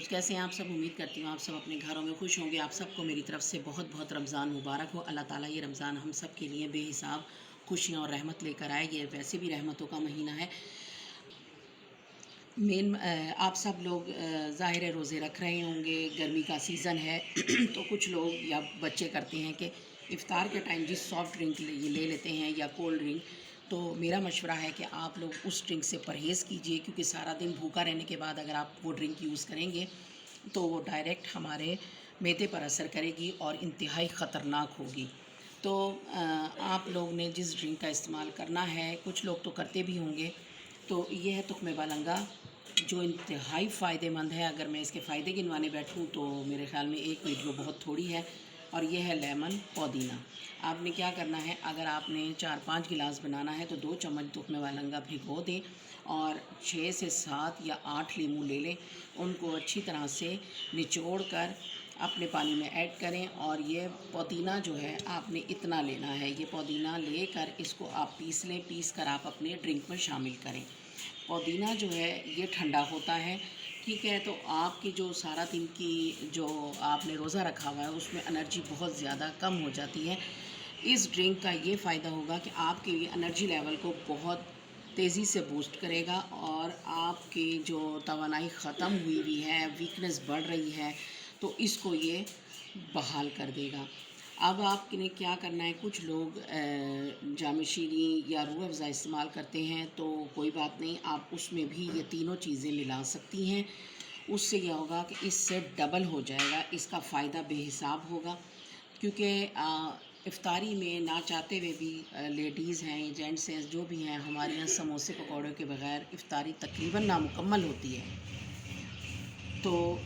Viewers, कैसे हैं आप सब। उम्मीद करती हूँ आप सब अपने घरों में खुश होंगे। आप सबको मेरी तरफ से बहुत बहुत रमज़ान मुबारक हो। अल्लाह ताला ये रमज़ान हम सब के लिए बेहिसाब खुशियाँ और रहमत लेकर आए। ये वैसे भी रहमतों का महीना है। आप सब लोग ज़ाहिर है रोज़े रख रहे होंगे, गर्मी का सीज़न है तो कुछ लोग या बच्चे करते हैं कि इफ़्तार के टाइम जी सॉफ़्ट ड्रिंक ले लेते हैं या कोल्ड ड्रिंक। तो मेरा मशवरा है कि आप लोग उस ड्रिंक से परहेज़ कीजिए, क्योंकि सारा दिन भूखा रहने के बाद अगर आप वो ड्रिंक यूज़ करेंगे तो वो डायरेक्ट हमारे मैदे पर असर करेगी और इंतहाई ख़तरनाक होगी। तो आप लोग ने जिस ड्रिंक का इस्तेमाल करना है, कुछ लोग तो करते भी होंगे, तो ये है तुख्मे बालंगा, जो इंतहाई फ़ायदेमंद है। अगर मैं इसके फ़ायदे गिनवाने बैठूँ तो मेरे ख़्याल में एक वीडियो बहुत थोड़ी है। और ये है लेमन पुदीना। आपने क्या करना है, अगर आपने 4-5 गिलास बनाना है तो 2 चम्मच तुख्मे बालंगा भिगो दें और 6 से 7 या 8 लीमू ले लें। उनको अच्छी तरह से निचोड़ कर अपने पानी में ऐड करें। और ये पुदीना जो है आपने इतना लेना है, ये पुदीना लेकर इसको आप पीस लें। पीस कर आप अपने ड्रिंक में शामिल करें। पुदीना जो है ये ठंडा होता है, ठीक है। तो आपकी जो सारा दिन की जो आपने रोज़ा रखा हुआ है उसमें एनर्जी बहुत ज़्यादा कम हो जाती है। इस ड्रिंक का ये फ़ायदा होगा कि आपके एनर्जी लेवल को बहुत तेज़ी से बूस्ट करेगा और आपकी जो तवानाई ख़त्म हुई है, वीकनेस बढ़ रही है, तो इसको ये बहाल कर देगा। अब आपने क्या करना है, कुछ लोग जाम शीरी या रूह अफ़ज़ा इस्तेमाल करते हैं, तो कोई बात नहीं, आप उसमें भी ये तीनों चीज़ें मिला सकती हैं। उससे क्या होगा कि इससे डबल हो जाएगा, इसका फ़ायदा बेहिसाब होगा। क्योंकि इफ़्तारी में ना चाहते हुए भी लेडीज़ हैं, जेंट्स हैं, जो भी हैं, हमारे यहाँ समोसे पकौड़े के बग़ैर इफ़्तारी तकरीबन नामुकम्मल होती है। तो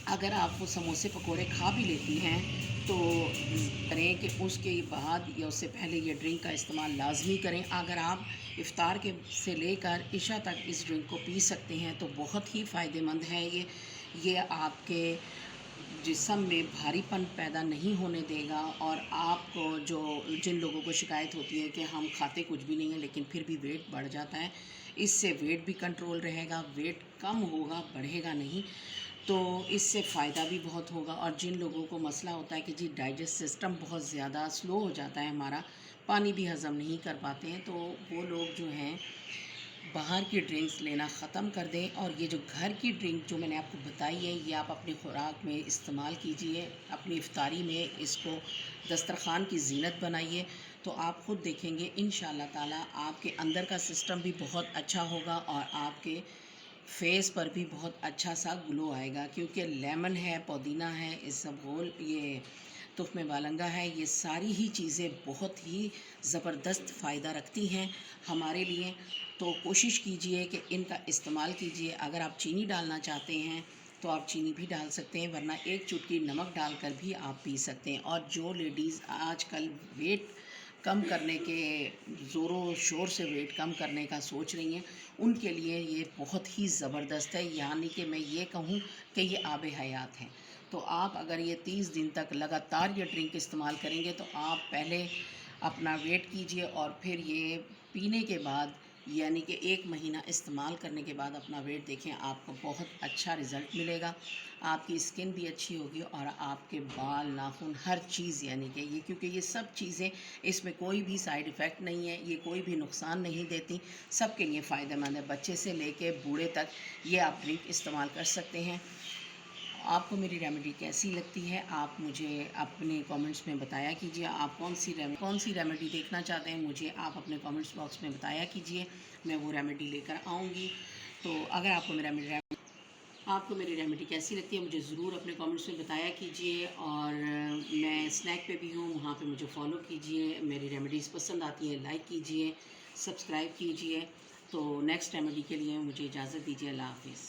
अगर आप वो समोसे पकोड़े खा भी लेती हैं तो करें कि उसके बाद या उससे पहले ये ड्रिंक का इस्तेमाल लाजमी करें। अगर आप इफ़्तार के से लेकर इशा तक इस ड्रिंक को पी सकते हैं तो बहुत ही फ़ायदेमंद है ये आपके जिस्म में भारीपन पैदा नहीं होने देगा। और आपको जिन लोगों को शिकायत होती है कि हम खाते कुछ भी नहीं है लेकिन फिर भी वेट बढ़ जाता है, इससे वेट भी कंट्रोल रहेगा, वेट कम होगा, बढ़ेगा नहीं। तो इससे फ़ायदा भी बहुत होगा। और जिन लोगों को मसला होता है कि जी डाइजेस्ट सिस्टम बहुत ज़्यादा स्लो हो जाता है हमारा, पानी भी हज़म नहीं कर पाते हैं, तो वो लोग जो हैं बाहर की ड्रिंक्स लेना ख़त्म कर दें। और ये जो घर की ड्रिंक जो मैंने आपको बताई है, ये आप अपनी खुराक में इस्तेमाल कीजिए, अपनी इफ़्तारी में इसको दस्तरख़्वान की ज़ीनत बनाइए। तो आप ख़ुद देखेंगे इंशाअल्लाह ताला आपके अंदर का सिस्टम भी बहुत अच्छा होगा और आपके फेस पर भी बहुत अच्छा सा ग्लो आएगा। क्योंकि लेमन है, पुदीना है, इसबगोल, ये तुख्मे बालंगा है, ये सारी ही चीज़ें बहुत ही ज़बरदस्त फ़ायदा रखती हैं हमारे लिए। तो कोशिश कीजिए कि इनका इस्तेमाल कीजिए। अगर आप चीनी डालना चाहते हैं तो आप चीनी भी डाल सकते हैं, वरना एक चुटकी नमक डालकर भी आप पी सकते हैं। और जो लेडीज़ आजकल वेट कम करने के ज़ोरों शोर से वेट कम करने का सोच रही हैं, उनके लिए ये बहुत ही ज़बरदस्त है। यानी कि मैं ये कहूँ कि ये आब हयात है। तो आप अगर ये 30 दिन तक लगातार ये ड्रिंक इस्तेमाल करेंगे तो आप पहले अपना वेट कीजिए और फिर ये पीने के बाद यानी कि 1 महीना इस्तेमाल करने के बाद अपना वेट देखें, आपको बहुत अच्छा रिज़ल्ट मिलेगा। आपकी स्किन भी अच्छी होगी और आपके बाल, नाखून, हर चीज़, यानी कि ये, क्योंकि ये सब चीज़ें, इसमें कोई भी साइड इफ़ेक्ट नहीं है, ये कोई भी नुकसान नहीं देती, सबके लिए फ़ायदेमंद है। बच्चे से लेके बूढ़े तक ये आप ड्रिंक इस्तेमाल कर सकते हैं। आपको मेरी रेमेडी कैसी लगती है, आप मुझे अपने कमेंट्स में बताया कीजिए। आप कौन सी रेमेडी देखना चाहते हैं, मुझे आप अपने कमेंट्स बॉक्स में बताया कीजिए, मैं वो रेमेडी लेकर आऊँगी। तो अगर आपको मेरी रेमेडी कैसी लगती है, मुझे ज़रूर अपने कमेंट्स में बताया कीजिए। और मैं स्नैक पे भी हूँ, वहाँ पे मुझे फॉलो कीजिए। मेरी रेमेडीज़ पसंद आती है, लाइक कीजिए, सब्सक्राइब कीजिए। तो नेक्स्ट रेमेडी के लिए मुझे इजाज़त दीजिए। अल्लाह हाफ़िज़।